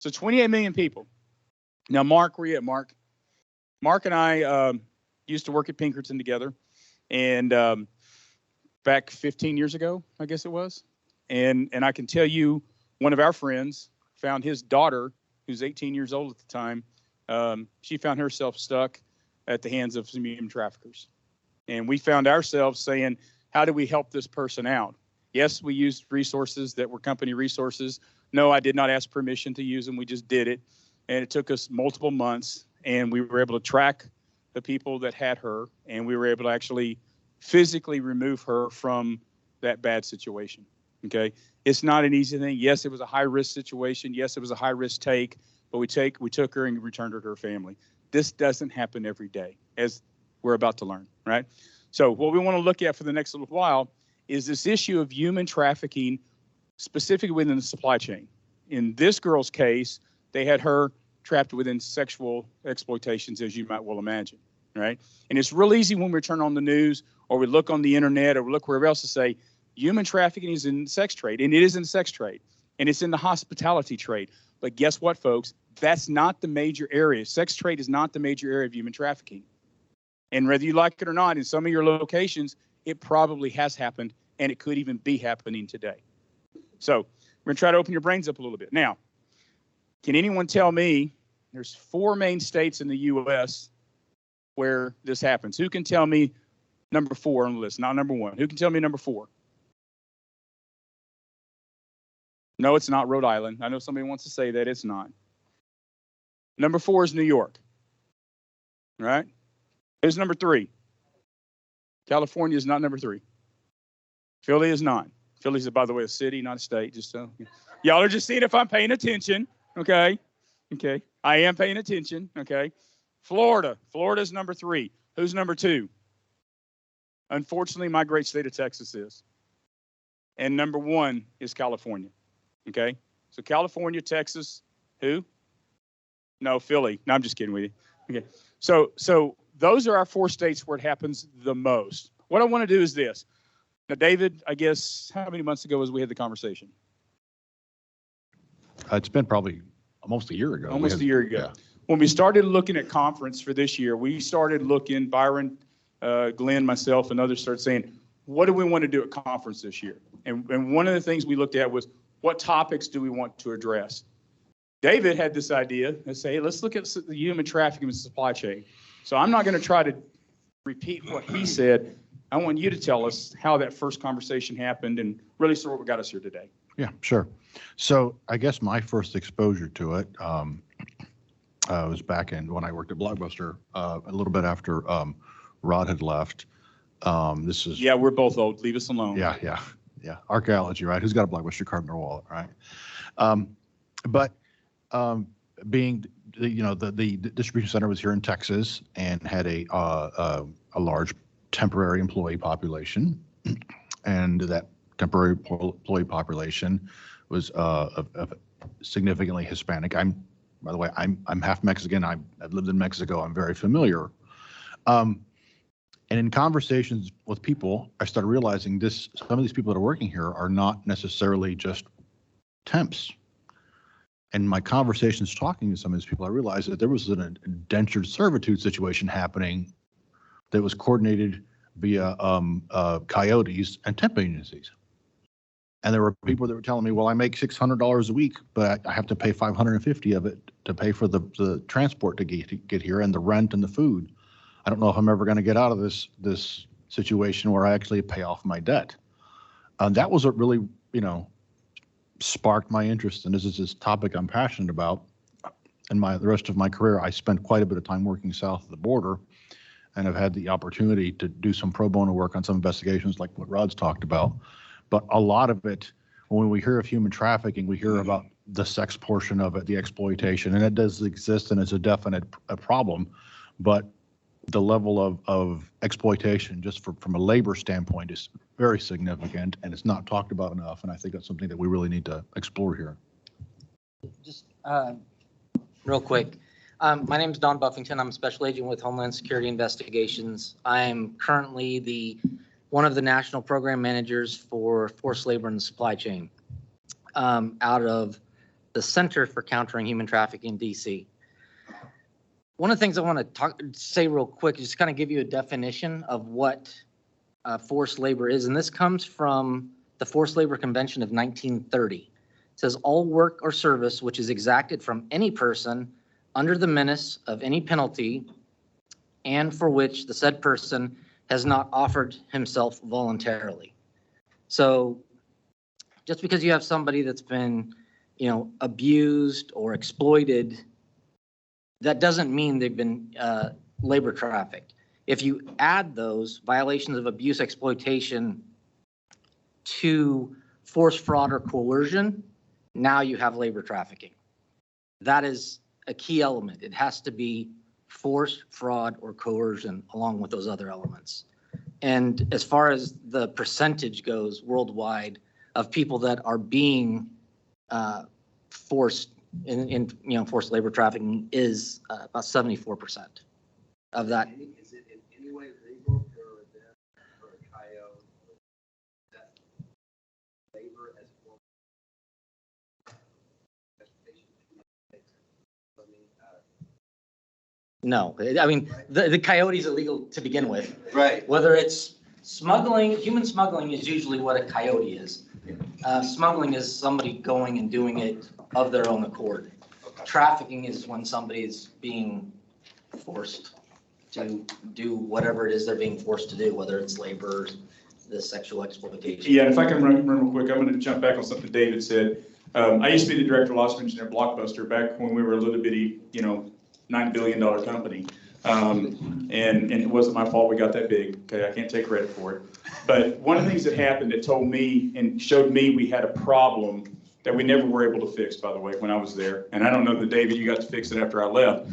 So 28 million people. Now, Mark, where you at, Mark? Mark and I used to work at Pinkerton together, and back 15 years ago, I guess it was. And I can tell you, one of our friends found his daughter, who's 18 years old at the time. She found herself stuck at the hands of some human traffickers. And we found ourselves saying, how do we help this person out? Yes, we used resources that were company resources. No, I did not ask permission to use them. We just did it. And it took us multiple months, and we were able to track the people that had her, and we were able to actually physically remove her from that bad situation. Okay. It's not an easy thing. Yes, it was a high risk situation. Yes, it was a high risk take, but we took her and returned her to her family. This doesn't happen every day, as we're about to learn, right? So what we want to look at for the next little while is this issue of human trafficking, specifically within the supply chain. In this girl's case, they had her trapped within sexual exploitations, as you might well imagine, right? And it's real easy when we turn on the news or we look on the internet or we look wherever else to say, human trafficking is in the sex trade, and it is in the sex trade, and it's in the hospitality trade. But guess what, folks? That's not the major area. Sex trade is not the major area of human trafficking. And whether you like it or not, in some of your locations, it probably has happened, and it could even be happening today. So we're going to try to open your brains up a little bit. Now, can anyone tell me, there's 4 main states in the U.S. where this happens. Who can tell me number 4 on the list, not number 1? Who can tell me number 4? No, it's not Rhode Island. I know somebody wants to say that. It's not. Number 4 is New York. All right? Who's number 3? California is not number 3. Philly is not. Philly's, by the way, a city, not a state. Just so y'all are just seeing if I'm paying attention. Okay? Okay. I am paying attention. Okay? Florida. Florida's number 3. Who's number 2? Unfortunately, my great state of Texas is. And number 1 is California. Okay? So California, Texas, who? No, Philly. No, I'm just kidding with you. Okay. So those are our 4 states where it happens the most. What I want to do is this. Now, David, I guess, how many months ago was we had the conversation? It's been probably almost a year ago. Almost a year ago. Yeah. When we started looking at conference for this year, we started looking, Byron, Glenn, myself, and others started saying, what do we want to do at conference this year? And one of the things we looked at was, what topics do we want to address? David had this idea to say, hey, let's look at the human trafficking and supply chain. So I'm not going to try to repeat what he said. I want you to tell us how that first conversation happened and really sort of what got us here today. Yeah, sure. So I guess my first exposure to it was back in when I worked at Blockbuster, a little bit after Rod had left. This is yeah, we're both old. Leave us alone. Yeah. Archaeology, right? Who's got a Blockbuster card in their wallet, right? But being the distribution center was here in Texas and had a large temporary employee population, and that temporary employee population was significantly Hispanic. By the way, I'm half Mexican. I've lived in Mexico. I'm very familiar. And in conversations with people, I started realizing some of these people that are working here are not necessarily just temps. And my conversations talking to some of these people, I realized that there was an indentured servitude situation happening that was coordinated via coyotes and temp agencies. And there were people that were telling me, well, I make $600 a week, but I have to pay $550 of it to pay for the transport to get here and the rent and the food. I don't know if I'm ever going to get out of this situation where I actually pay off my debt. That was what really, sparked my interest. And this is this topic I'm passionate about. In the rest of my career, I spent quite a bit of time working south of the border, and I've had the opportunity to do some pro bono work on some investigations like what Rod's talked about. But a lot of it, when we hear of human trafficking, we hear about the sex portion of it, the exploitation, and it does exist and it's a definite problem. But the level of exploitation just from a labor standpoint is very significant, and it's not talked about enough. And I think that's something that we really need to explore here. Just real quick. My name is Don Buffington. I'm a special agent with Homeland Security Investigations. I am currently one of the national program managers for forced labor in the supply chain out of the Center for Countering Human Trafficking in DC. One of the things I want to say real quick is just kind of give you a definition of what forced labor is. And this comes from the Forced Labor Convention of 1930. It says all work or service which is exacted from any person under the menace of any penalty and for which the said person has not offered himself voluntarily. So just because you have somebody that's been, abused or exploited, that doesn't mean they've been labor trafficked. If you add those violations of abuse, exploitation to force, fraud, or coercion, now you have labor trafficking. That is a key element. It has to be force, fraud, or coercion along with those other elements. And as far as the percentage goes worldwide of people that are being forced in forced labor trafficking is about 74% of that. Is it in any way legal for them or a coyote or that labor as a form of transportation? No, I mean, the coyote is illegal to begin with. Right. Whether it's smuggling, human smuggling is usually what a coyote is. Smuggling is somebody going and doing it of their own accord. Okay. Trafficking is when somebody is being forced to do whatever it is they're being forced to do, whether it's labor, the sexual exploitation. Yeah, if I can run real quick, I'm going to jump back on something David said. I used to be the director of loss prevention at Blockbuster back when we were a little bitty, $9 billion company. And it wasn't my fault we got that big. Okay, I can't take credit for it. But one of the things that happened that told me and showed me we had a problem that we never were able to fix, by the way, when I was there. And I don't know that, David, you got to fix it after I left.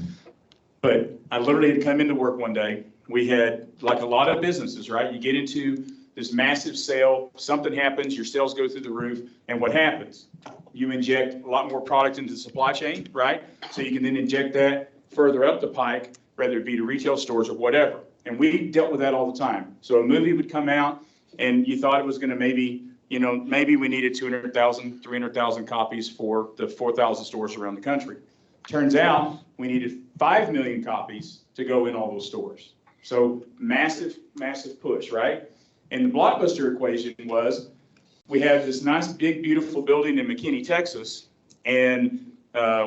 But I literally had come into work one day. We had, like a lot of businesses, right? You get into this massive sale, something happens, your sales go through the roof, and what happens? You inject a lot more product into the supply chain, right? So you can then inject that further up the pike, whether it be to retail stores or whatever. And we dealt with that all the time. So a movie would come out and you thought it was going to maybe we needed 200,000, 300,000 copies for the 4,000 stores around the country. Turns out we needed 5 million copies to go in all those stores. So massive, massive push, right? And the Blockbuster equation was we have this nice, big, beautiful building in McKinney, Texas, and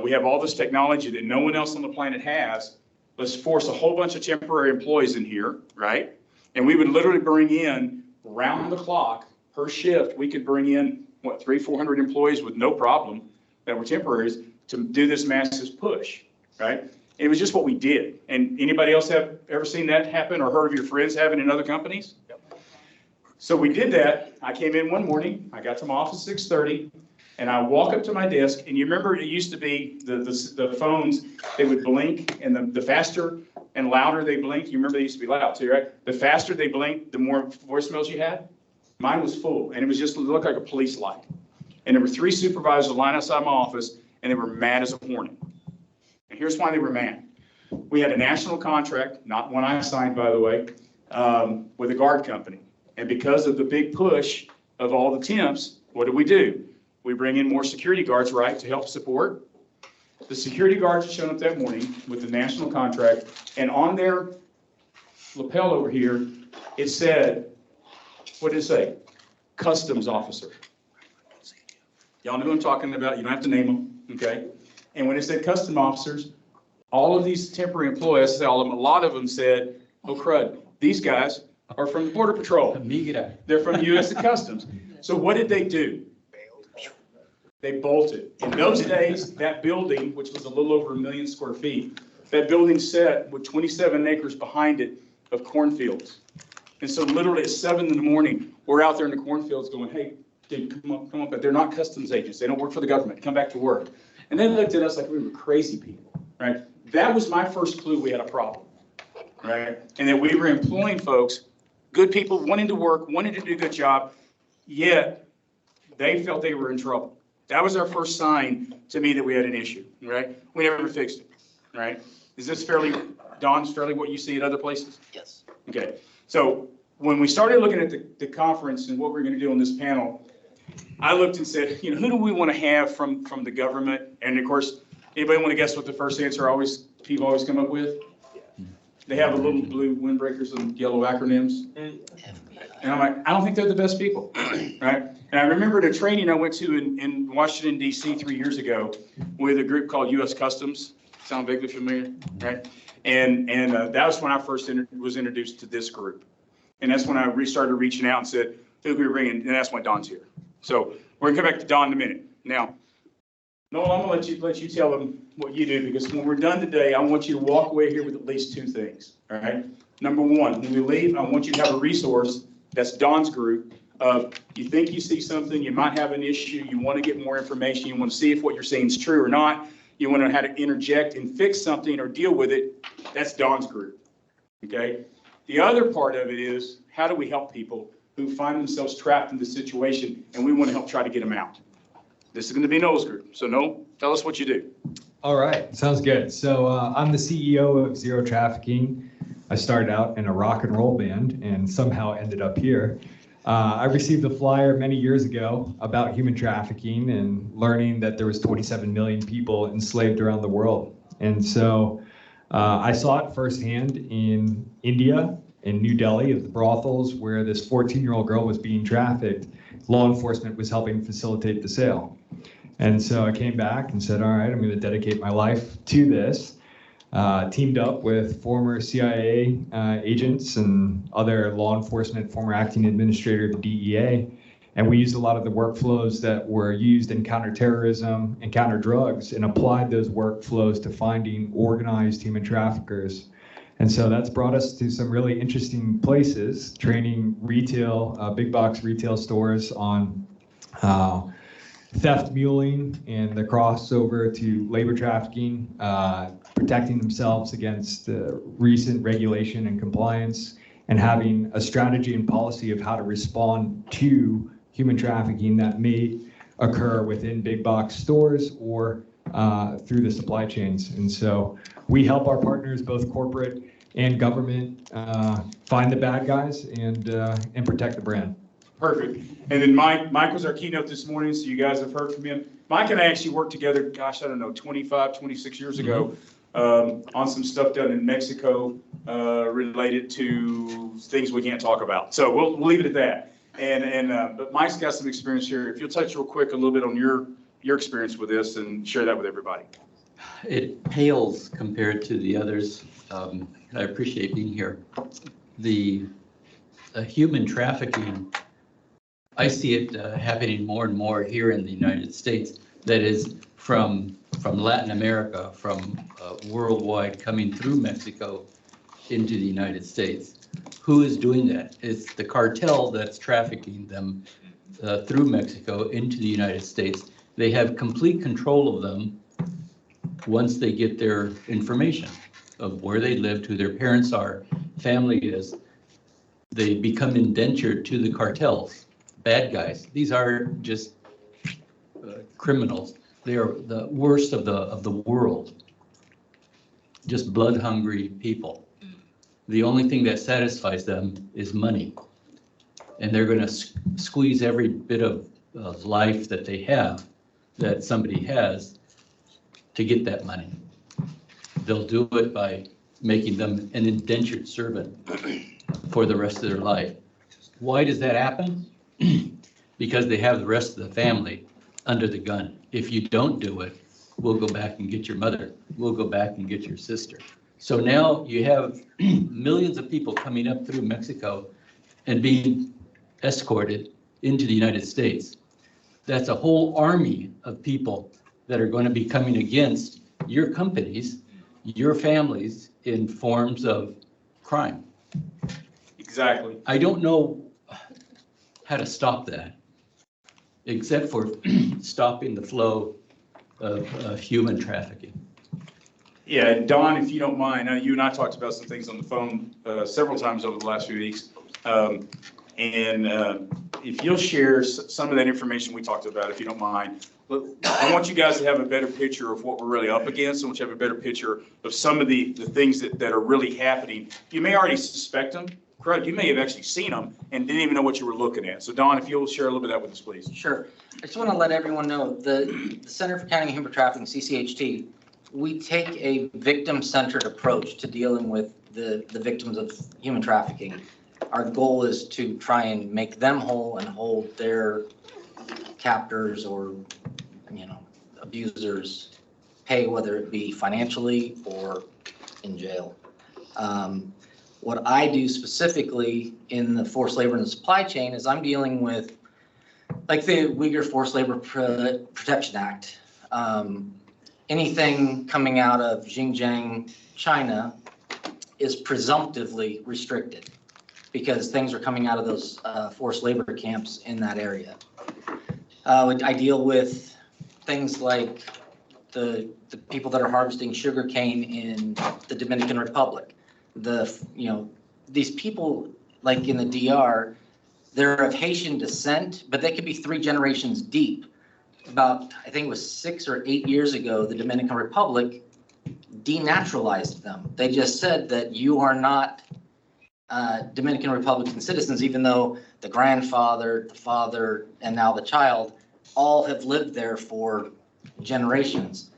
we have all this technology that no one else on the planet has. Let's force a whole bunch of temporary employees in here, right? And we would literally bring in round the clock per shift. We could bring in 300-400 employees with no problem that were temporaries to do this massive push, right? And it was just what we did. And anybody else have ever seen that happen or heard of your friends having in other companies? Yep. So we did that. I came in one morning. I got to my office at 6:30. And I walk up to my desk, and you remember it used to be the phones, they would blink, and the faster and louder they blinked. You remember they used to be loud too, right? The faster they blinked, the more voicemails you had. Mine was full, and it looked like a police light. And there were 3 supervisors lined outside my office, and they were mad as a hornet. And here's why they were mad. We had a national contract, not one I signed, by the way, with a guard company. And because of the big push of all the temps, what do? We bring in more security guards, right, to help support. The security guards had shown up that morning with the national contract, and on their lapel over here, it said, what did it say? Customs officer. Y'all know who I'm talking about. You don't have to name them, okay? And when it said customs officers, all of these temporary employees, a lot of them said, oh crud, these guys are from the Border Patrol. They're from U.S. Customs. So what did they do? They bolted. In those days, that building, which was a little over 1 million square feet, that building set with 27 acres behind it of cornfields. And so literally at 7 in the morning, we're out there in the cornfields going, hey, dude, come on, but they're not customs agents. They don't work for the government. Come back to work. And they looked at us like we were crazy people, right? That was my first clue we had a problem, right? And that we were employing folks, good people, wanting to work, wanting to do a good job, yet they felt they were in trouble. That was our first sign to me that we had an issue, right? We never fixed it, right? Is this fairly what you see at other places? Yes. Okay. So when we started looking at the conference and what we're going to do on this panel, I looked and said, who do we want to have from the government? And of course, anybody want to guess what the first answer people always come up with? They have the little blue windbreakers and yellow acronyms. And I'm like, I don't think they're the best people, right? And I remembered a training I went to in Washington, D.C. 3 years ago with a group called U.S. Customs. Sound vaguely familiar, right? And that was when I first was introduced to this group. And that's when I restarted reaching out and said, who can we bring in? And that's why Don's here. So we're gonna come back to Don in a minute. Now, Noel, I'm gonna let you tell them what you do, because when we're done today, I want you to walk away here with at least 2 things, all right? Number 1, when we leave, I want you to have a resource. That's Don's group. You think you see something, you might have an issue, you want to get more information, you want to see if what you're saying is true or not, you want to know how to interject and fix something or deal with it, that's Don's group, okay? The other part of it is, how do we help people who find themselves trapped in this situation, and we want to help try to get them out? This is going to be Noel's group. So Noel, tell us what you do. All right, sounds good. So I'm the CEO of Zero Trafficking. I started out in a rock and roll band and somehow ended up here. I received a flyer many years ago about human trafficking and learning that there was 27 million people enslaved around the world. And so I saw it firsthand in India, in New Delhi, at the brothels where this 14-year-old girl was being trafficked. Law enforcement was helping facilitate the sale. And so I came back and said, all right, I'm going to dedicate my life to this. Teamed up with former CIA agents and other law enforcement, former acting administrator of the DEA. And we used a lot of the workflows that were used in counterterrorism and counter drugs and applied those workflows to finding organized human traffickers. And so that's brought us to some really interesting places, training retail, big box retail stores on theft muling and the crossover to labor trafficking, protecting themselves against recent regulation and compliance, and having a strategy and policy of how to respond to human trafficking that may occur within big box stores or through the supply chains. And so we help our partners, both corporate and government, find the bad guys and protect the brand. Perfect. And then Mike was our keynote this morning, so you guys have heard from him. Mike and I actually worked together, gosh, I don't know, 25, 26 years ago on some stuff done in Mexico related to things we can't talk about. So we'll leave it at that. But Mike's got some experience here. If you'll touch real quick a little bit on your experience with this and share that with everybody. It pales compared to the others. I appreciate being here. The human trafficking, I see it happening more and more here in the United States. That is from Latin America, from worldwide, coming through Mexico into the United States. Who is doing that? It's the cartel that's trafficking them through Mexico into the United States. They have complete control of them once they get their information of where they lived, who their parents are, family is. They become indentured to the cartels, bad guys. These are just criminals. They are the worst of the world, just blood-hungry people. The only thing that satisfies them is money. And they're going to squeeze every bit of life that they have, that somebody has, to get that money. They'll do it by making them an indentured servant for the rest of their life. Why does that happen? Because they have the rest of the family under the gun. If you don't do it, we'll go back and get your mother. We'll go back and get your sister. So now you have millions of people coming up through Mexico and being escorted into the United States. That's a whole army of people that are going to be coming against your companies, your families, in forms of crime. Exactly. I don't know how to stop that, except for stopping the flow of human trafficking. Yeah, and Don, if you don't mind, you and I talked about some things on the phone several times over the last few weeks. If you'll share some of that information we talked about, if you don't mind. I want you guys to have a better picture of what we're really up against. I want you to have a better picture of some of the things that are really happening. You may already suspect them, correct, you may have actually seen them and didn't even know what you were looking at. So Don, if you'll share a little bit of that with us, please. Sure. I just want to let everyone know, the Center for Counting and Human Trafficking, CCHT, we take a victim-centered approach to dealing with the victims of human trafficking. Our goal is to try and make them whole and hold their captors or, abusers pay, whether it be financially or in jail. What I do specifically in the forced labor and the supply chain is I'm dealing with, like the Uyghur Forced Labor Protection Act. Anything coming out of Xinjiang, China is presumptively restricted because things are coming out of those forced labor camps in that area. I deal with things like the people that are harvesting sugarcane in the Dominican Republic. These people, like in the DR, they're of Haitian descent, but they could be 3 generations deep. About, I think it was 6 or 8 years ago, the Dominican Republic denaturalized them. They just said that you are not Dominican Republican citizens, even though the grandfather, the father, and now the child all have lived there for generations.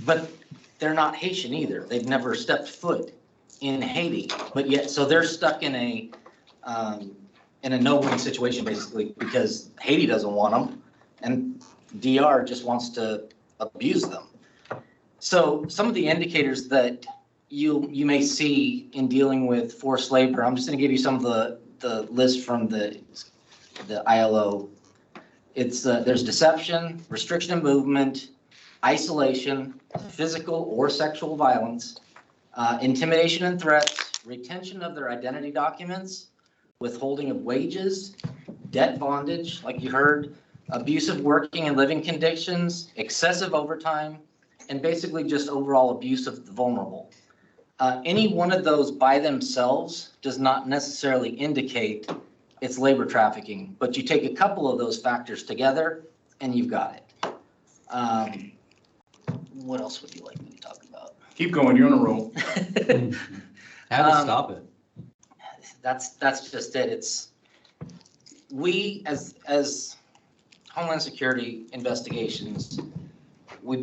But they're not Haitian either. They've never stepped foot in Haiti, but yet, so they're stuck in a no-win situation basically because Haiti doesn't want them and DR just wants to abuse them. So some of the indicators that you may see in dealing with forced labor, I'm just going to give you some of the list from the ILO. It's there's deception, restriction of movement, isolation, physical or sexual violence, intimidation and threats, retention of their identity documents, withholding of wages, debt bondage, like you heard, abusive working and living conditions, excessive overtime, and basically just overall abuse of the vulnerable. Any one of those by themselves does not necessarily indicate it's labor trafficking, but you take a couple of those factors together and you've got it. What else would you like me to talk about? Keep going, you're on a roll. How to stop it? That's just it. It's we as Homeland Security investigations, we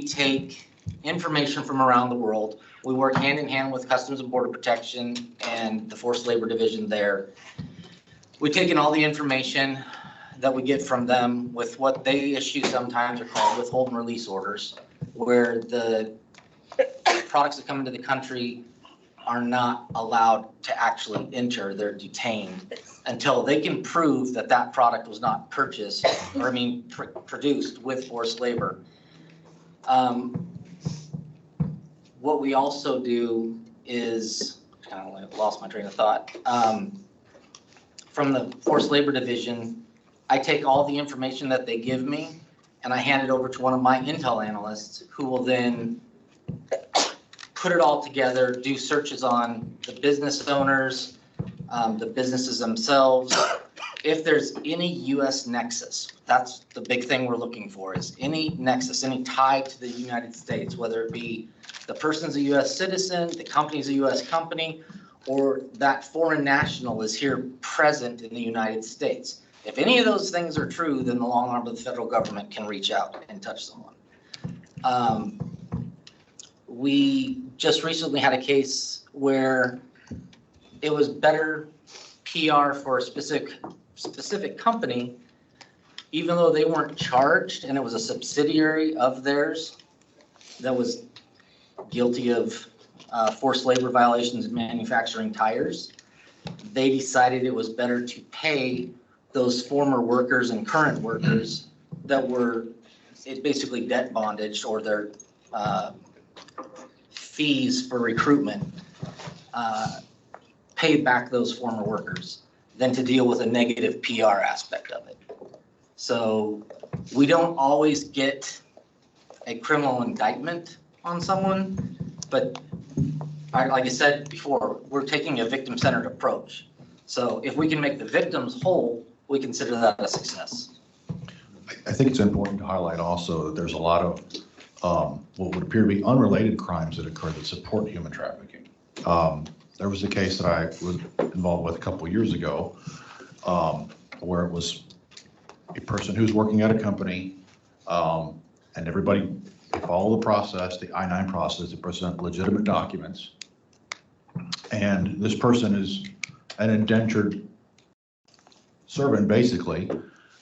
take information from around the world. We work hand in hand with Customs and Border Protection and the Forced Labor Division there. We take in all the information that we get from them with what they issue sometimes are called withhold and release orders, where the products that come into the country are not allowed to actually enter. They're detained until they can prove that that product was not purchased or produced with forced labor. What we also do is, kind of lost my train of thought. From the Forced Labor Division, I take all the information that they give me and I hand it over to one of my intel analysts who will then put it all together, do searches on the business owners, the businesses themselves. If there's any U.S. nexus, that's the big thing we're looking for, is any nexus, any tie to the United States, whether it be the person's a U.S. citizen, the company's a U.S. company, or that foreign national is here present in the United States. If any of those things are true, then the long arm of the federal government can reach out and touch someone. We just recently had a case where it was better PR for a specific company, even though they weren't charged and it was a subsidiary of theirs that was guilty of forced labor violations and manufacturing tires. They decided it was better to pay those former workers and current workers that were basically debt bondage or their fees for recruitment, paid back those former workers than to deal with a negative PR aspect of it. So we don't always get a criminal indictment on someone, but like I said before, we're taking a victim-centered approach. So if we can make the victims whole, we consider that a success. I think it's important to highlight also that there's a lot of what would appear to be unrelated crimes that occur that support human trafficking. There was a case that I was involved with a couple of years ago, where it was a person who's working at a company, and everybody, they follow the process, the I-9 process, to present legitimate documents. And this person is an indentured servant, basically.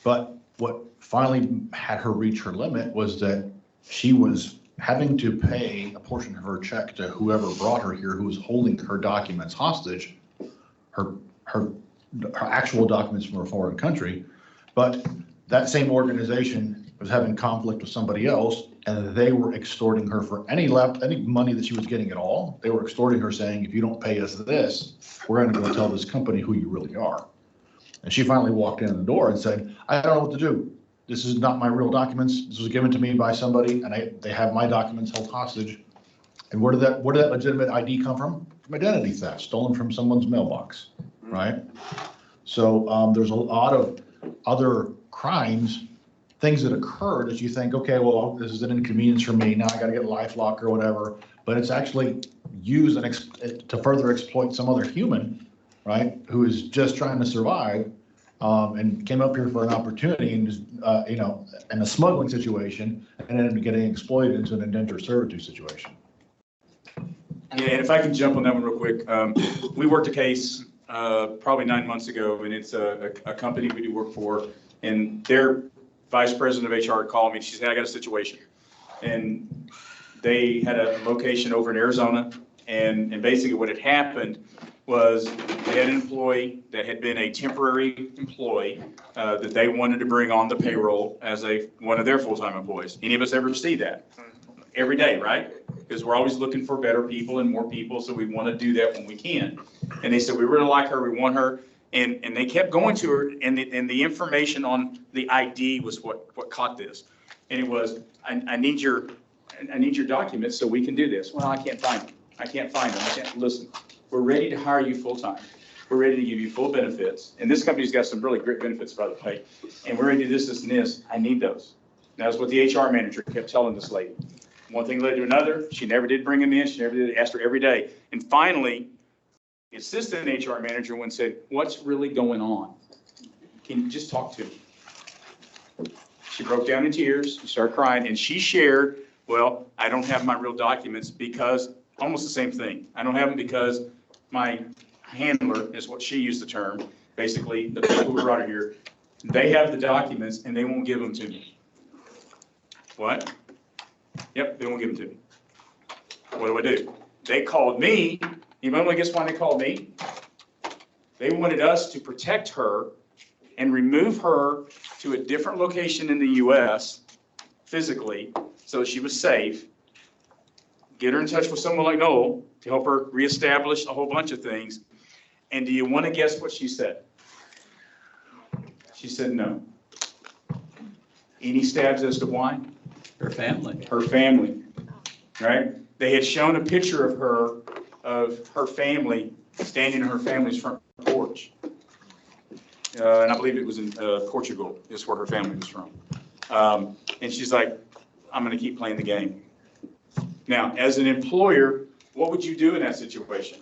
But what finally had her reach her limit was that she was having to pay a portion of her check to whoever brought her here, who was holding her documents hostage, her actual documents from a foreign country. But that same organization was having conflict with somebody else, and they were extorting her for any money that she was getting at all. They were extorting her, saying, if you don't pay us this, we're going to go tell this company who you really are. And she finally walked in the door and said, I don't know what to do. This is not my real documents. This was given to me by somebody, and they have my documents held hostage. And where did that legitimate ID come from? From identity theft, stolen from someone's mailbox, right? So there's a lot of other crimes, things that occur that you think, okay, well, this is an inconvenience for me. Now I got to get LifeLock or whatever. But it's actually used to further exploit some other human, right, who is just trying to survive, and came up here for an opportunity and just, in a smuggling situation, and ended up getting exploited into an indentured servitude situation. Yeah, and if I can jump on that one real quick, we worked a case probably 9 months ago, and it's a company we do work for, and their vice president of HR called me. She said, I got a situation. And they had a location over in Arizona, and basically what had happened was they had an employee that had been a temporary employee that they wanted to bring on the payroll as one of their full-time employees. Any of us ever see that? Every day, right? Because we're always looking for better people and more people, so we want to do that when we can. And they said, we really like her, we want her. And they kept going to her, and the information on the ID was what caught this. And it was, I need your documents so we can do this. Well, I can't find them. I can't find them. Listen, we're ready to hire you full-time. We're ready to give you full benefits. And this company's got some really great benefits, by the way. And we're ready to do this, and this. I need those. And that's what the HR manager kept telling this lady. One thing led to another. She never did bring him in. She never did. Asked her every day. And finally, the assistant HR manager went and said, what's really going on? Can you just talk to me? She broke down in tears. She started crying. And she shared, well, I don't have my real documents because, almost the same thing. I don't have them because my handler, is what she used the term, basically, the people who brought her here, they have the documents and they won't give them to me. What? Yep, they won't give them to me. What do? They called me. Anybody want to guess why they called me? They wanted us to protect her and remove her to a different location in the U.S. physically so she was safe, get her in touch with someone like Noel to help her reestablish a whole bunch of things. And do you want to guess what she said? She said no. Any stabs as to why? Her family. Her family, right? They had shown a picture of her family standing in her family's front porch. And I believe it was in Portugal, is where her family was from. And she's like, I'm going to keep playing the game. Now, as an employer, what would you do in that situation?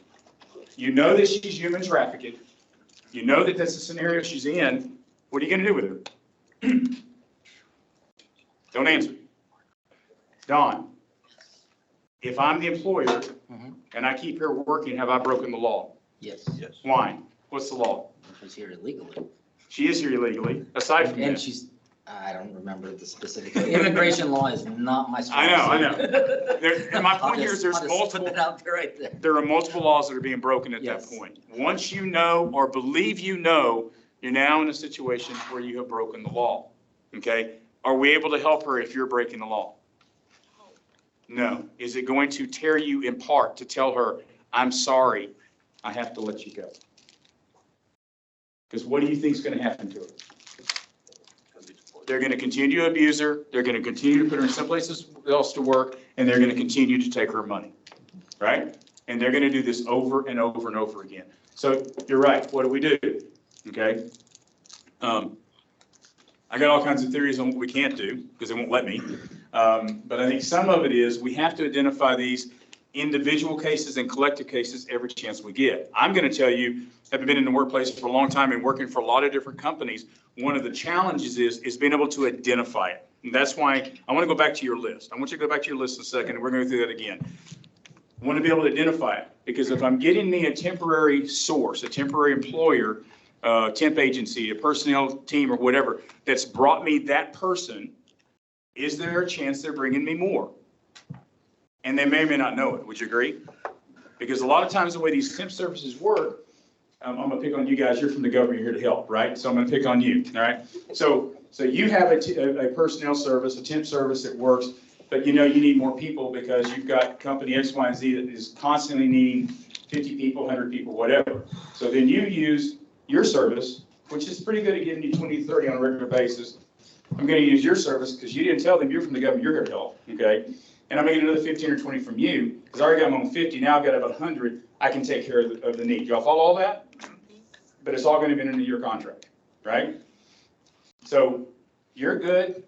You know that she's human trafficking. You know that that's the scenario she's in. What are you going to do with her? Don't answer. Don, if I'm the employer and I keep her working, have I broken the law? Yes. Yes. Why? What's the law? She's here illegally. She is here illegally, aside from And that. she's, I don't remember the specific, immigration law is not my strong suit. I know. And my point here is I'll just put that out there right there. there are multiple laws that are being broken at that point. Once you know or believe you know, you're now in a situation where you have broken the law, okay? Are we able to help her if you're breaking the law? No. Is it going to tear you in part to tell her, I'm sorry, I have to let you go? Because what do you think is going to happen to her? They're going to continue to abuse her. They're going to continue to put her in some places else to work, and they're going to continue to take her money, right? And they're going to do this over and over and over again. So you're right. What do we do? Okay. I got all kinds of theories on what we can't do because they won't let me. But I think some of it is we have to identify these individual cases and collective cases every chance we get. I'm going to tell you, having been in the workplace for a long time and working for a lot of different companies, one of the challenges is being able to identify it. And that's why I want to go back to your list. I want you to go back to your list in a second, and we're going to go through that again. I want to be able to identify it, because if I'm getting me a temporary source, a temporary employer, temp agency, a personnel team, or whatever, that's brought me that person, is there a chance they're bringing me more? And they may or may not know it. Would you agree? Because a lot of times the way these temp services work, I'm going to pick on you guys. You're from the government. You're here to help, right? So I'm going to pick on you, all right? So you have a personnel service, a temp service that works, but you know you need more people because you've got company X, Y, and Z that is constantly needing 50 people, 100 people, whatever. So then you use your service, which is pretty good at giving you 20, 30 on a regular basis. I'm going to use your service because you didn't tell them you're from the government, you're here to help, okay? And I'm going to get another 15 or 20 from you because I already got them on 50. Now I've got about 100. I can take care of the need. Y'all follow all that? But it's all going to be under your contract, right? So you're good.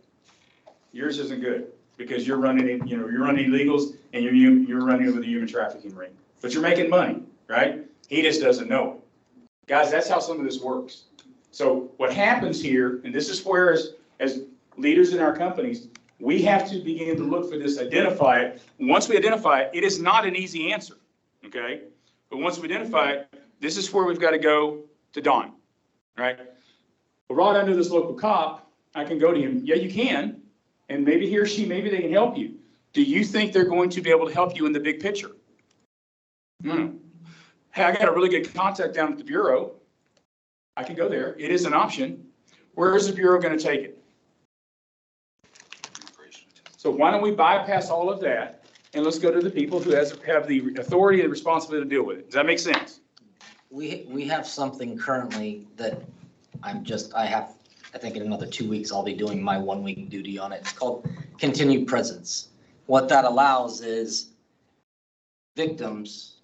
Yours isn't good because you're running, you're running illegals and you're running over the human trafficking ring. But you're making money, right? He just doesn't know it. Guys, that's how some of this works. So what happens here, and this is where as leaders in our companies, we have to begin to look for this, identify it. Once we identify it, it is not an easy answer, okay? But once we identify it, this is where we've got to go to Don, right? Well, Rod, I know this local cop. I can go to him. Yeah, you can. And maybe he or she, maybe they can help you. Do you think they're going to be able to help you in the big picture? No. Hey, I got a really good contact down at the Bureau. I can go there. It is an option. Where is the Bureau going to take it? So why don't we bypass all of that and let's go to the people who have the authority and responsibility to deal with it. Does that make sense? We have something currently that I think in another 2 weeks, I'll be doing my 1 week duty on it. It's called continued presence. What that allows is victims,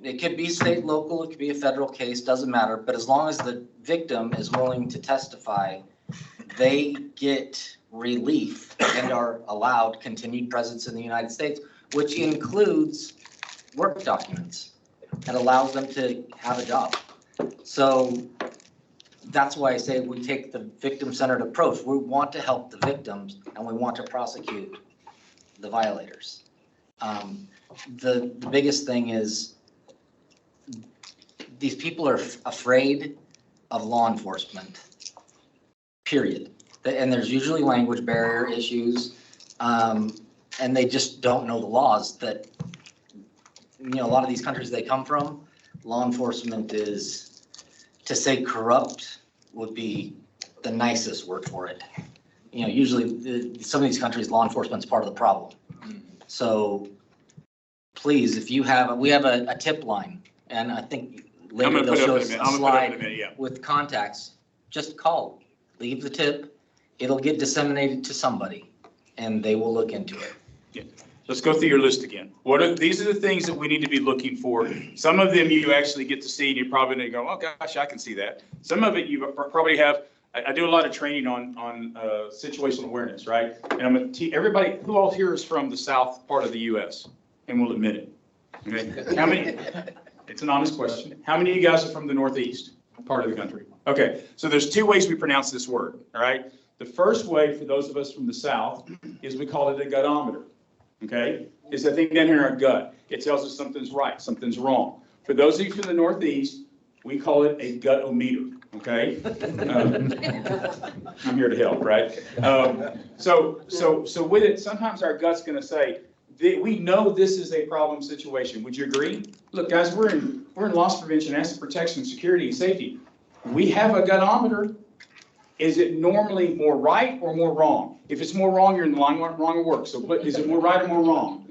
it could be state, local, it could be a federal case, doesn't matter. But as long as the victim is willing to testify, they get relief and are allowed continued presence in the United States, which includes work documents and allows them to have a job. So that's why I say we take the victim-centered approach. We want to help the victims and we want to prosecute the violators. The biggest thing is these people are afraid of law enforcement, period. And there's usually language barrier issues, and they just don't know the laws that, a lot of these countries they come from, law enforcement is, to say corrupt would be the nicest word for it. Usually some of these countries, law enforcement is part of the problem. So please, if you have, we have a tip line, and I think later they'll show us a slide with contacts. Just call, leave the tip. It'll get disseminated to somebody and they will look into it. Yeah. Let's go through your list again. These are the things that we need to be looking for. Some of them you actually get to see and you probably need to go, oh gosh, I can see that. Some of it you probably have. I do a lot of training on situational awareness, right? And I'm going to teach everybody, who all here is from the south part of the U.S. and will admit it. Okay. How many? It's an honest question. How many of you guys are from the northeast part of the country? Okay. So there's two ways we pronounce this word, all right? The first way, for those of us from the south, is we call it a gutometer, okay? It's the thing down here in our gut. It tells us something's right, something's wrong. For those of you from the northeast, we call it a gutometer, okay? I'm here to help, right? So with it, sometimes our gut's going to say, we know this is a problem situation. Would you agree? Look, guys, we're in loss prevention, asset protection, security, and safety. We have a gutometer. Is it normally more right or more wrong? If it's more wrong, you're in the wrong work. So is it more right or more wrong?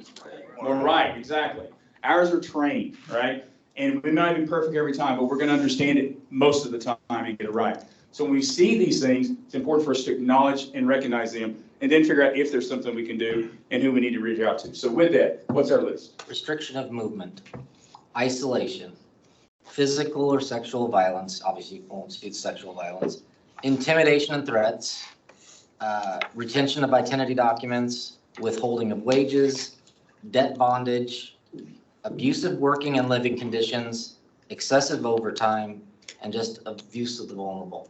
More right, exactly. Ours are trained, right? And we might be perfect every time, but we're going to understand it most of the time and get it right. So when we see these things, it's important for us to acknowledge and recognize them and then figure out if there's something we can do and who we need to reach out to. So with that, what's our list? Restriction of movement, isolation, physical or sexual violence, obviously you won't speak sexual violence, intimidation and threats, retention of identity documents, withholding of wages, debt bondage, abusive working and living conditions, excessive overtime, and just abuse of the vulnerable.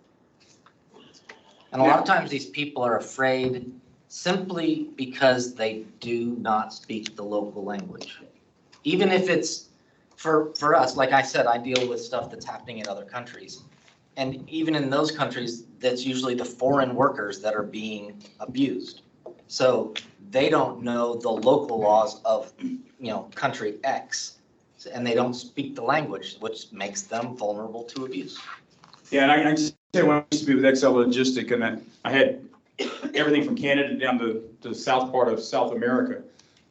And a lot of times these people are afraid simply because they do not speak the local language. Even if it's, for us, like I said, I deal with stuff that's happening in other countries. And even in those countries, that's usually the foreign workers that are being abused. So they don't know the local laws of, country X, and they don't speak the language, which makes them vulnerable to abuse. Yeah, and I just say when I used to be with XL Logistic, and I had everything from Canada down to the south part of South America.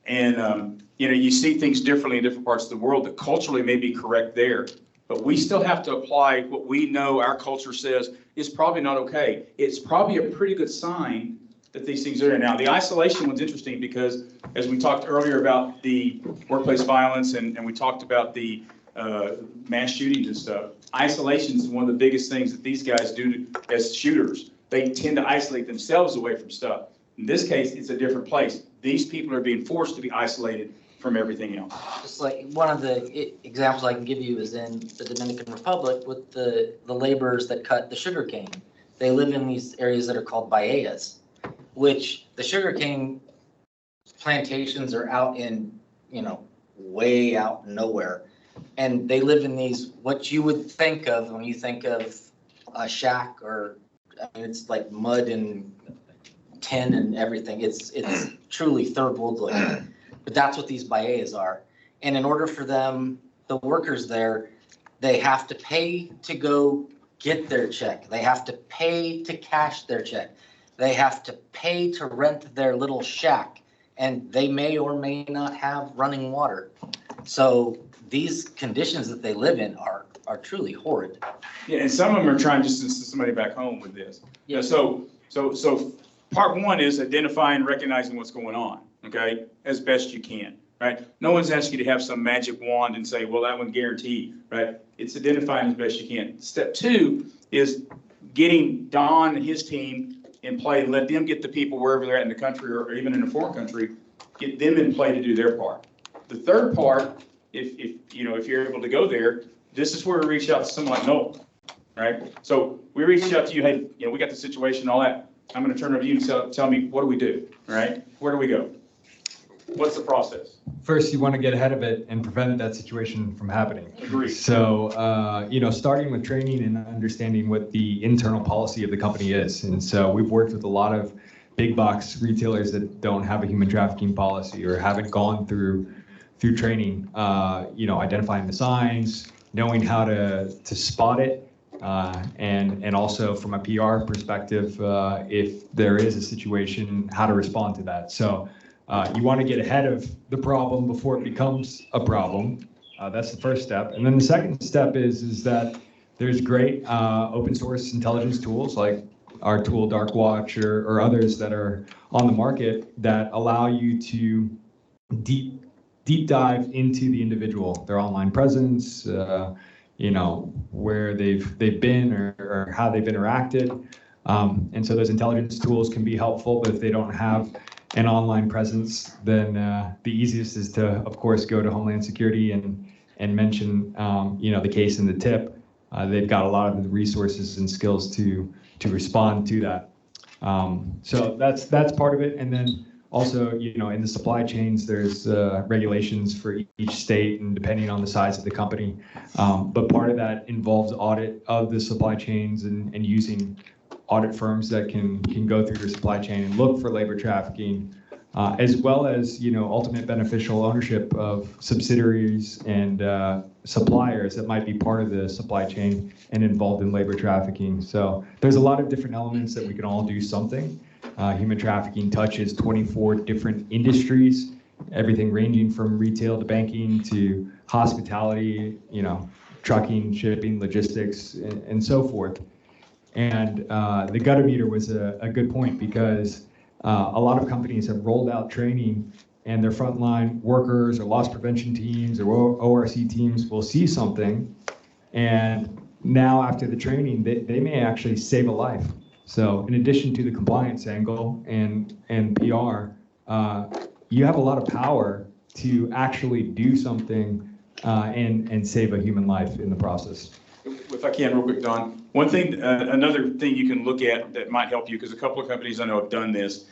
And, you see things differently in different parts of the world that culturally may be correct there. But we still have to apply what we know our culture says is probably not okay. It's probably a pretty good sign that these things are there. Now, the isolation one's interesting because as we talked earlier about the workplace violence and we talked about the mass shootings and stuff, isolation is one of the biggest things that these guys do as shooters. They tend to isolate themselves away from stuff. In this case, it's a different place. These people are being forced to be isolated from everything else. Just like one of the examples I can give you is in the Dominican Republic with the laborers that cut the sugarcane. They live in these areas that are called bahías, which the sugarcane plantations are out in, way out nowhere. And they live in these, what you would think of when you think of a shack, or it's like mud and tin and everything. It's truly third world looking. But that's what these bahías are. And in order for them, the workers there, they have to pay to go get their check. They have to pay to cash their check. They have to pay to rent their little shack. And they may or may not have running water. So these conditions that they live in are truly horrid. Yeah, and some of them are trying just to send somebody back home with this. Yeah. So part one is identifying and recognizing what's going on, okay, as best you can, right? No one's asking you to have some magic wand and say, well, that one's guaranteed, right? It's identifying as best you can. Step two is getting Don and his team in play and let them get the people wherever they're at in the country or even in a foreign country, get them in play to do their part. The third part, if you're able to go there, this is where we reach out to someone like Noel, right? So we reached out to you, hey, we got the situation, all that. I'm going to turn it over to you and tell me, what do we do, all right? Where do we go? What's the process? First, you want to get ahead of it and prevent that situation from happening. Agreed. So, starting with training and understanding what the internal policy of the company is. And so we've worked with a lot of big box retailers that don't have a human trafficking policy or haven't gone through training, identifying the signs, knowing how to spot it, and also from a PR perspective, if there is a situation, how to respond to that. So you want to get ahead of the problem before it becomes a problem. That's the first step. And then the second step is that there's great open source intelligence tools like our tool Darkwatch or others that are on the market that allow you to deep dive into the individual, their online presence, where they've been or how they've interacted. And so those intelligence tools can be helpful, but if they don't have an online presence, then the easiest is to, of course, go to Homeland Security and mention, the case in the tip. They've got a lot of the resources and skills to respond to that. So that's part of it. And then also, in the supply chains, there's regulations for each state and depending on the size of the company. But part of that involves audit of the supply chains and using audit firms that can go through your supply chain and look for labor trafficking, as well as, ultimate beneficial ownership of subsidiaries and suppliers that might be part of the supply chain and involved in labor trafficking. So there's a lot of different elements that we can all do something. Human trafficking touches 24 different industries, everything ranging from retail to banking to hospitality, trucking, shipping, logistics, and so forth. And the gutter meter was a good point because a lot of companies have rolled out training and their frontline workers or loss prevention teams or ORC teams will see something. And now after the training, they may actually save a life. So in addition to the compliance angle and PR, you have a lot of power to actually do something and save a human life in the process. If I can, real quick, Don. One thing, another thing you can look at that might help you, because a couple of companies I know have done this,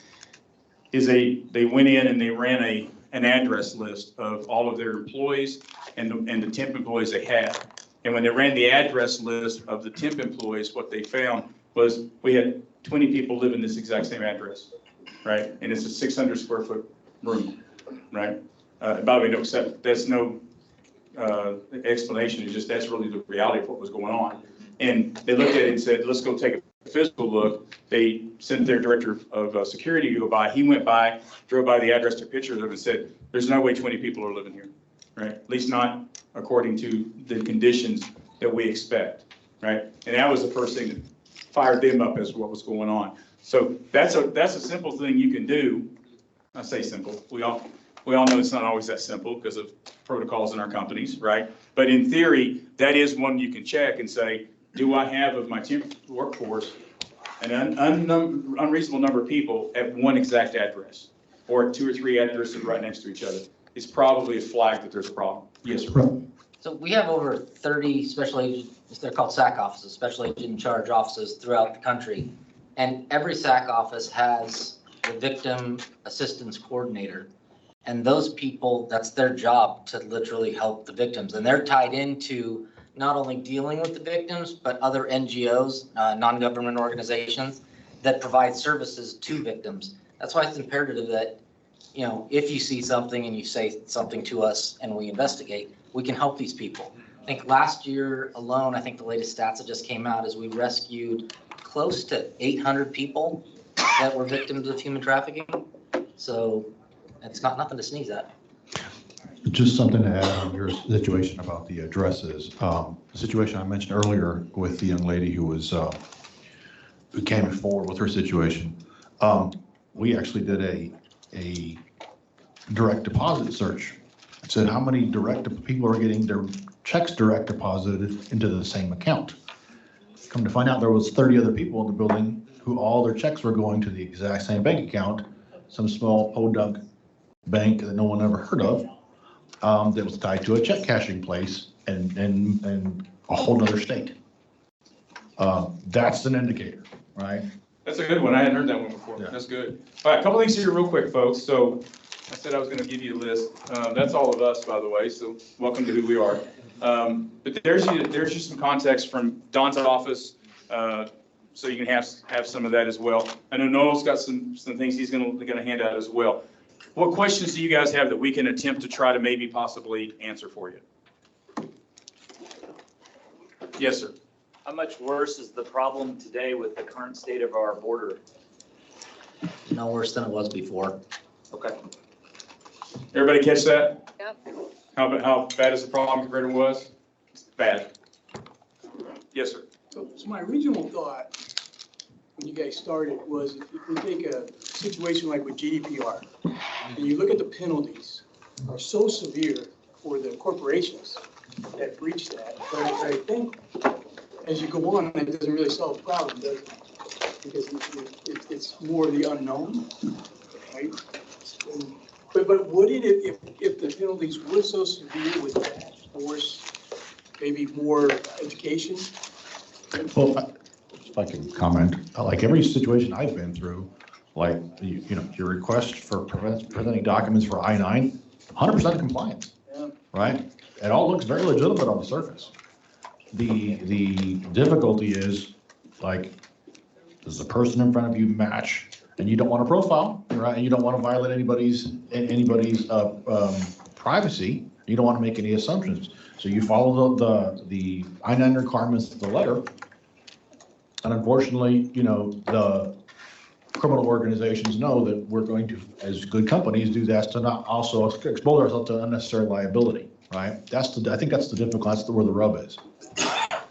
is they went in and they ran an address list of all of their employees and the temp employees they had. And when they ran the address list of the temp employees, what they found was we had 20 people live in this exact same address, right? And it's a 600 square foot room, right? By the way, no, that's no explanation. It's just that's really the reality of what was going on. And they looked at it and said, let's go take a physical look. They sent their director of security to go by. He went by, drove by the address, took pictures of it, and said, there's no way 20 people are living here, right? At least not according to the conditions that we expect, right? And that was the first thing that fired them up as what was going on. So that's a simple thing you can do. I say simple. We all know it's not always that simple because of protocols in our companies, right? But in theory, that is one you can check and say, do I have of my temp workforce an unreasonable number of people at one exact address or at 2 or 3 addresses right next to each other? It's probably a flag that there's a problem. Yes, sir. So we have over 30 special agents, they're called SAC offices, special agent in charge offices throughout the country. And every SAC office has the victim assistance coordinator. And those people, that's their job to literally help the victims. And they're tied into not only dealing with the victims, but other NGOs, non-government organizations that provide services to victims. That's why it's imperative that, you know, if you see something and you say something to us and we investigate, we can help these people. I think last year alone, I think the latest stats that just came out is we rescued close to 800 people that were victims of human trafficking. So it's not nothing to sneeze at. Just something to add on your situation about the addresses. The situation I mentioned earlier with the young lady who was who came forward with her situation. We actually did a direct deposit search. It said how many people are getting their checks direct deposited into the same account. Come to find out, there was 30 other people in the building who all their checks were going to the exact same bank account, some small podunk bank that no one ever heard of, that was tied to a check cashing place and a whole nother state. That's an indicator, right? That's a good one. I hadn't heard that one before. Yeah. That's good. All right, a couple things here real quick, folks. So I said I was going to give you a list. That's all of us, by the way, so welcome to who we are. But there's just some context from Don's office, so you can have some of that as well. I know Noel's got some things he's going to hand out as well. What questions do you guys have that we can attempt to try to maybe possibly answer for you? Yes, sir. How much worse is the problem today with the current state of our border? No worse than it was before. Okay. Everybody catch that? Yep. How bad is the problem compared to what it was? It's bad. Yes, sir. So my original thought when you guys started was if we take a situation like with GDPR and you look at the penalties are so severe for the corporations that breach that. But I think as you go on, it doesn't really solve the problem, does it? Because it's more the unknown, right? But wouldn't it, if the penalties were so severe, would that force maybe more education? Well, if I can comment, like every situation I've been through, like your request for presenting documents for I-9, 100% compliance, Yeah. right? It all looks very legitimate on the surface. The difficulty is, like, does the person in front of you match? And you don't want to profile, right? And you don't want to violate anybody's privacy. You don't want to make any assumptions. So you follow the I-9 requirements of the letter. And unfortunately, the criminal organizations know that we're going to, as good companies, do that to not also expose ourselves to unnecessary liability, right? I think that's the difficult. That's where the rub is.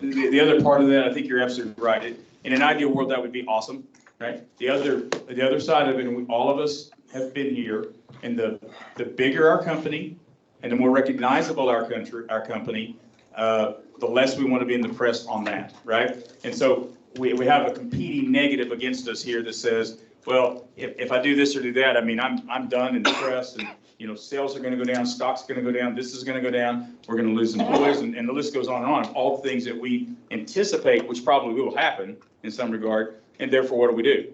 The other part of that, I think you're absolutely right. In an ideal world, that would be awesome, right? The other side of it, and all of us have been here, and the bigger our company and the more recognizable our company, the less we want to be in the press on that, right? And so we have a competing negative against us here that says, well, if I do this or do that, I mean, I'm done in the press, and sales are going to go down, stocks are going to go down, this is going to go down, we're going to lose employees, and the list goes on and on. All things that we anticipate, which probably will happen in some regard, and therefore what do?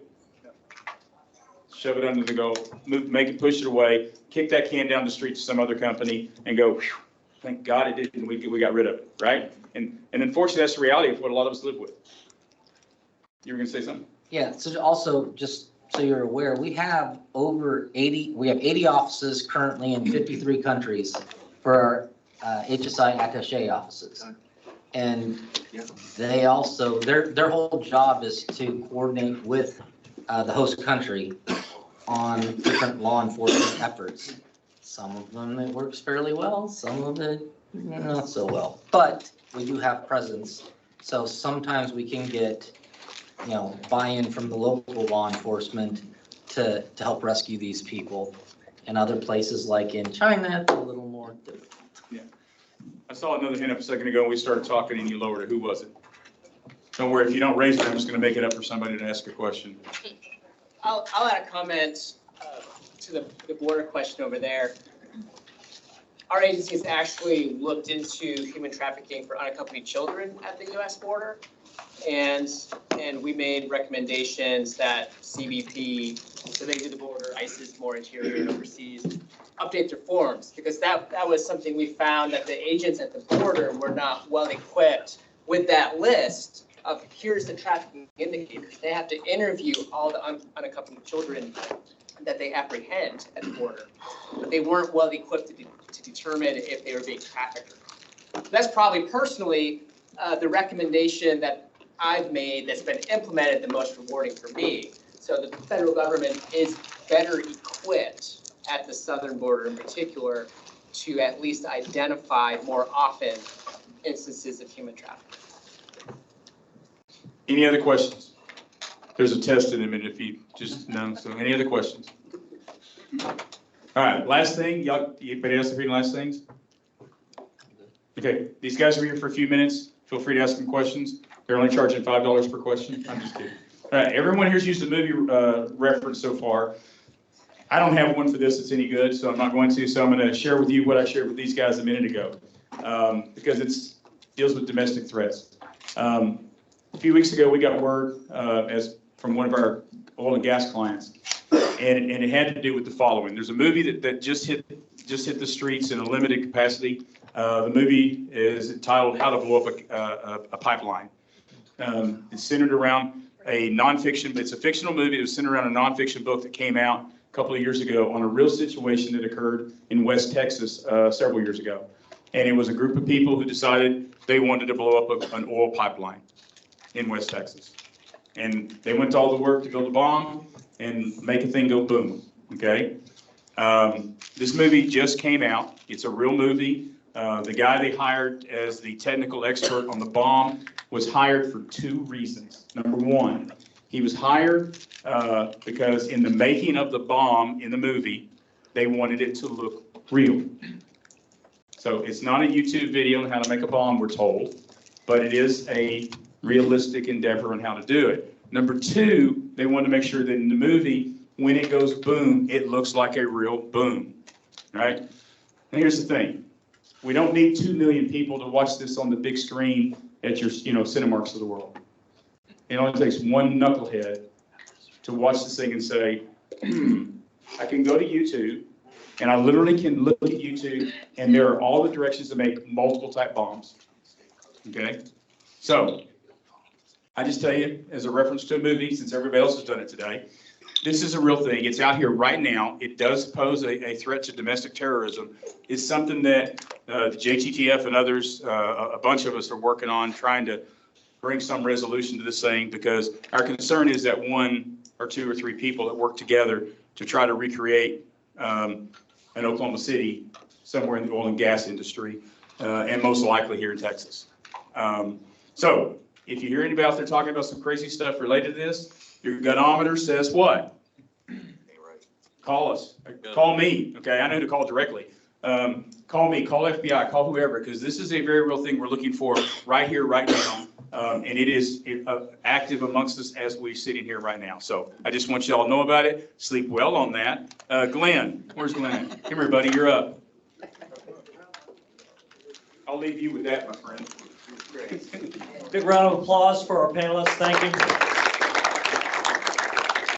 Shove it under the goal, make it, push it away, kick that can down the street to some other company, and go, whew, thank God it didn't, we got rid of it, right? And unfortunately, that's the reality of what a lot of us live with. You were going to say something? Yeah, so also, just so you're aware, we have 80 offices currently in 53 countries for our HSI attaché offices. And they also, their whole job is to coordinate with the host country on different law enforcement efforts. Some of them it works fairly well, some of it not so well. But we do have presence, so sometimes we can get buy-in from the local law enforcement to help rescue these people. In other places like in China, it's a little more difficult. Yeah. I saw another hand up a second ago, and we started talking and you lowered it. Who was it? Don't worry, if you don't raise it, I'm just going to make it up for somebody to ask a question. I'll add a comment to the border question over there. Our agency has actually looked into human trafficking for unaccompanied children at the U.S. border. And we made recommendations that CBP, so they do the border, ISIS more interior and overseas, update their forms, because that was something we found that the agents at the border were not well equipped with that list of here's the trafficking indicators. They have to interview all the unaccompanied children that they apprehend at the border, but they weren't well equipped to determine if they were being trafficked. That's probably personally the recommendation that I've made that's been implemented the most rewarding for me. So the federal government is better equipped at the southern border in particular to at least identify more often instances of human trafficking. Any other questions? There's a test in a minute if you just know. So any other questions? All right, last thing. Anybody else have any last things? Okay, these guys are here for a few minutes. Feel free to ask them questions. They're only charging $5 per question. I'm just kidding. All right, everyone here's used a movie reference so far. I don't have one for this that's any good, so I'm not going to. So I'm going to share with you what I shared with these guys a minute ago, because it deals with domestic threats. A few weeks ago, we got word from one of our oil and gas clients, and it had to do with the following. There's a movie that just hit the streets in a limited capacity. The movie is entitled "How to Blow Up a Pipeline." It's centered around a nonfiction. It's a fictional movie. It was centered around a nonfiction book that came out a couple of years ago on a real situation that occurred in West Texas several years ago. And it was a group of people who decided they wanted to blow up an oil pipeline in West Texas. And they went to all the work to build a bomb and make a thing go boom. Okay. This movie just came out. It's a real movie. The guy they hired as the technical expert on the bomb was hired for two reasons. Number one, he was hired because in the making of the bomb in the movie, they wanted it to look real. So it's not a YouTube video on how to make a bomb, we're told, but it is a realistic endeavor on how to do it. Number two, they wanted to make sure that in the movie, when it goes boom, it looks like a real boom, right? And here's the thing. We don't need 2 million people to watch this on the big screen at your, Cinemarks of the world. It only takes one knucklehead to watch this thing and say, I can go to YouTube, and I literally can look at YouTube, and there are all the directions to make multiple type bombs, okay? So, I just tell you, as a reference to a movie, since everybody else has done it today, this is a real thing. It's out here right now. It does pose a threat to domestic terrorism. It's something that the JTTF and others, a bunch of us are working on, trying to bring some resolution to this thing, because our concern is that 1 or 2 or 3 people that work together to try to recreate an Oklahoma City somewhere in the oil and gas industry, and most likely here in Texas. So if you hear anybody out there talking about some crazy stuff related to this, your gunometer says what? Call us. Call me. Okay, I know who to call directly. Call me, call FBI, call whoever, because this is a very real thing we're looking for right here, right now. And it is active amongst us as we sit in here right now. So I just want you all to know about it. Sleep well on that. Glenn, where's Glenn? Come here, buddy, you're up. I'll leave you with that, my friend. Big round of applause for our panelists. Thank you.